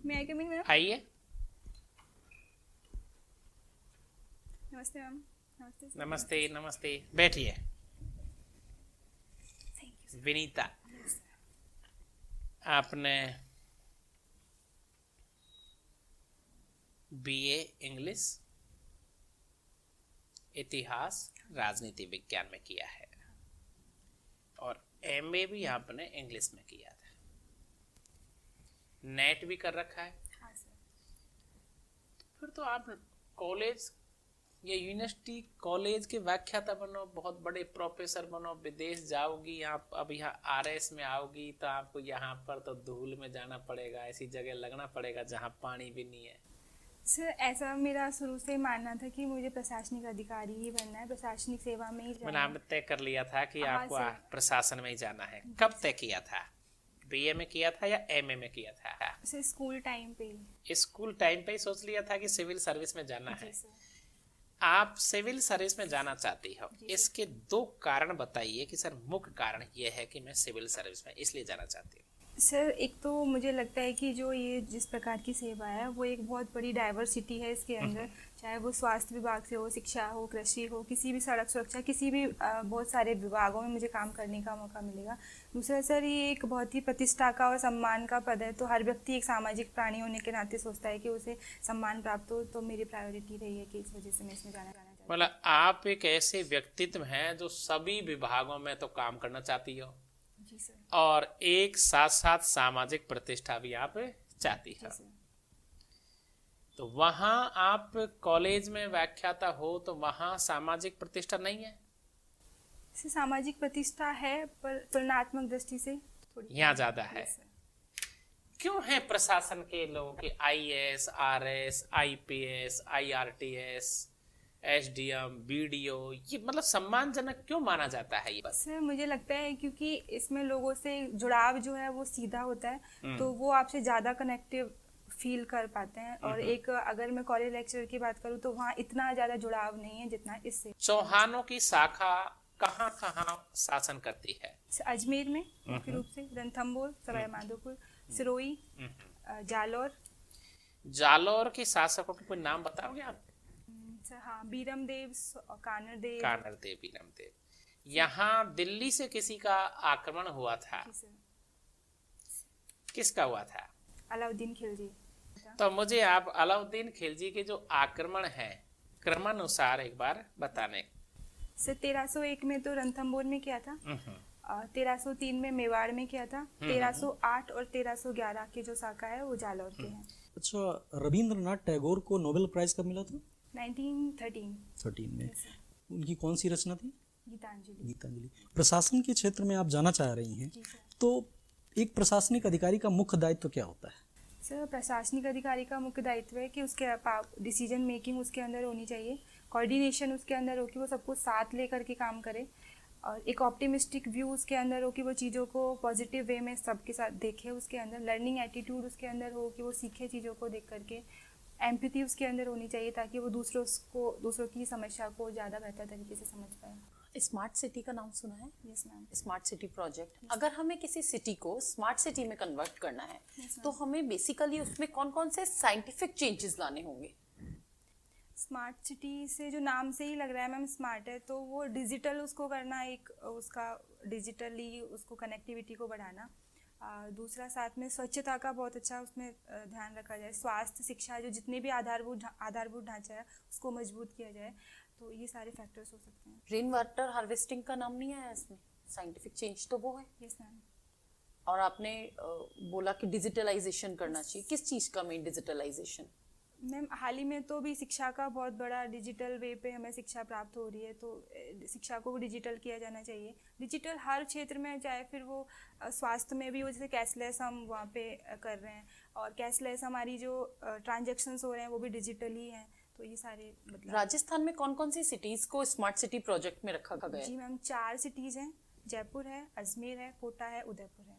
मैं I coming ma'am? आइए। नमस्ते मैम। नमस्ते सर। नमस्ते नमस्ते, बैठिए। Thank you sir. विनीता, आपने बीए इंग्लिश, इतिहास, राजनीति विज्ञान में किया है और एमए भी आपने इंग्लिश में किया था। नेट भी कर रखा है। हाँ सर। फिर तो आप कॉलेज या यूनिवर्सिटी कॉलेज के व्याख्याता बनो, बहुत बड़े प्रोफेसर बनो, विदेश जाओगी आप, अब यहाँ आरएस में आओगी तो आपको यहाँ पर तो धूल में जाना पड़ेगा, ऐसी जगह लगना पड़ेगा जहाँ पानी भी नहीं है। सर ऐसा मेरा शुरू से मानना था कि मुझे प्रशासनिक अधिकारी ही बनना है, प्रशासनिक सेवा में ही मैंने जाना है। आपने तय कर लिया था कि हाँ आपको सर। प्रशासन में ही जाना है। कब तय किया था? बीए में किया था या एमए में किया था? सर स्कूल टाइम पे ही। स्कूल टाइम पे ही सोच लिया था कि सिविल सर्विस में जाना है। जी सर। आप सिविल सर्विस में जाना चाहती हो, जी सर। इसके दो कारण बताइए कि सर मुख्य कारण ये है कि मैं सिविल सर्विस में इसलिए जाना चाहती हूँ। सर एक तो मुझे लगता है कि जो ये जिस प्रकार की सेवा है वो एक बहुत बड़ी डाइवर्सिटी है इसके अंदर, चाहे वो स्वास्थ्य विभाग से हो, शिक्षा हो, कृषि हो, किसी भी सड़क सुरक्षा, किसी भी बहुत सारे विभागों में मुझे काम करने का मौका मिलेगा। दूसरा सर ये एक बहुत ही प्रतिष्ठा का और सम्मान का पद है, तो हर व्यक्ति एक सामाजिक प्राणी होने के नाते सोचता है कि उसे सम्मान प्राप्त हो, तो मेरी प्रायोरिटी रही है कि इस वजह से मैं इसमें जाना चाहती हूँ। मतलब आप एक ऐसे व्यक्तित्व हैं जो सभी विभागों में तो काम करना चाहती हो जी सर। और एक साथ साथ सामाजिक प्रतिष्ठा भी आप चाहती जी हो। सर। तो वहां आप कॉलेज में व्याख्याता हो तो वहां सामाजिक प्रतिष्ठा नहीं है? सर सामाजिक प्रतिष्ठा है पर तुलनात्मक दृष्टि से थोड़ी यहाँ ज्यादा है। Yes sir. क्यों है प्रशासन के लोगों के IAS, RS, IPS, IRTS, SDM, BDO, ये मतलब सम्मानजनक क्यों माना जाता है ये? बस सर मुझे लगता है क्योंकि इसमें लोगों से जुड़ाव जो है वो सीधा होता है, तो वो आपसे ज़्यादा कनेक्टिव फील कर पाते हैं। और एक अगर मैं कॉलेज लेक्चर की बात करूँ तो वहाँ इतना ज़्यादा जुड़ाव नहीं है जितना इससे। चौहानों की शाखा कहाँ कहाँ शासन करती है? अजमेर में मुख्य रूप से रणथंभौर, सवाई माधोपुर, सिरोही, जालौर। जालौर के शासकों के कोई नाम बताओगे आप? सर हाँ, बीरम देव, कानर देव। कानर देव, बीरम देव। यहाँ दिल्ली से किसी का आक्रमण हुआ था, जी सर। किसका हुआ था? अलाउद्दीन खिलजी। तो मुझे आप अलाउद्दीन खिलजी के जो आक्रमण है क्रमानुसार एक बार बताने। सर 1301 में तो रणथंभौर में किया था, 1303 में मेवाड़ में किया था, 1308 और 1311 के जो शाखा है वो जालौर के हैं। अच्छा, रविंद्रनाथ टैगोर को नोबेल प्राइज कब मिला था? 1913 में। Yes, sir. उनकी कौन सी रचना थी? गीतांजलि। गीतांजलि। प्रशासन के क्षेत्र में आप जाना चाह रही हैं, जी सर। तो एक प्रशासनिक अधिकारी का मुख्य दायित्व क्या होता है? सर प्रशासनिक अधिकारी का मुख्य दायित्व है कि उसके डिसीजन मेकिंग उसके अंदर होनी चाहिए, कोऑर्डिनेशन उसके अंदर हो कि वो सबको साथ लेकर के काम करे, और एक ऑप्टिमिस्टिक व्यू उसके अंदर हो कि वो चीज़ों को पॉजिटिव वे में सबके साथ देखे, उसके अंदर लर्निंग एटीट्यूड उसके अंदर हो कि वो सीखे चीज़ों को देख करके, एम्पैथी उसके अंदर होनी चाहिए ताकि वो दूसरों की समस्या को ज़्यादा बेहतर तरीके से समझ पाए। स्मार्ट सिटी का नाम सुना है? Yes ma'am. Smart city project, अगर हमें किसी सिटी को स्मार्ट सिटी में कन्वर्ट करना है Yes, तो हमें बेसिकली उसमें कौन कौन से साइंटिफिक चेंजेस लाने होंगे? स्मार्ट सिटी से जो नाम से ही लग रहा है मैम स्मार्ट है, तो वो डिजिटल उसको करना, एक उसका डिजिटली उसको कनेक्टिविटी को बढ़ाना। दूसरा साथ में स्वच्छता का बहुत अच्छा उसमें ध्यान रखा जाए, स्वास्थ्य, शिक्षा, जो जितने भी आधारभूत ढांचा है उसको मजबूत किया जाए, तो ये सारे फैक्टर्स हो सकते हैं। रेन वाटर हार्वेस्टिंग का नाम नहीं आया इसमें? साइंटिफिक चेंज तो वो है। Yes ma'am. और आपने बोला कि डिजिटलाइजेशन करना चाहिए, किस चीज का मेन डिजिटलाइजेशन? मैम हाल ही में तो भी शिक्षा का बहुत बड़ा डिजिटल वे पे हमें शिक्षा प्राप्त हो रही है, तो शिक्षा को डिजिटल किया जाना चाहिए। डिजिटल हर क्षेत्र में, चाहे फिर वो स्वास्थ्य में भी हो, जैसे कैशलेस हम वहाँ पे कर रहे हैं, और कैशलेस हमारी जो ट्रांजैक्शंस हो रहे हैं वो भी डिजिटल ही हैं, तो ये सारे मतलब। राजस्थान में कौन कौन सी सिटीज को स्मार्ट सिटी प्रोजेक्ट में रखा गया है? जी मैम 4 सिटीज़ हैं, जयपुर है, अजमेर है, कोटा है, उदयपुर है।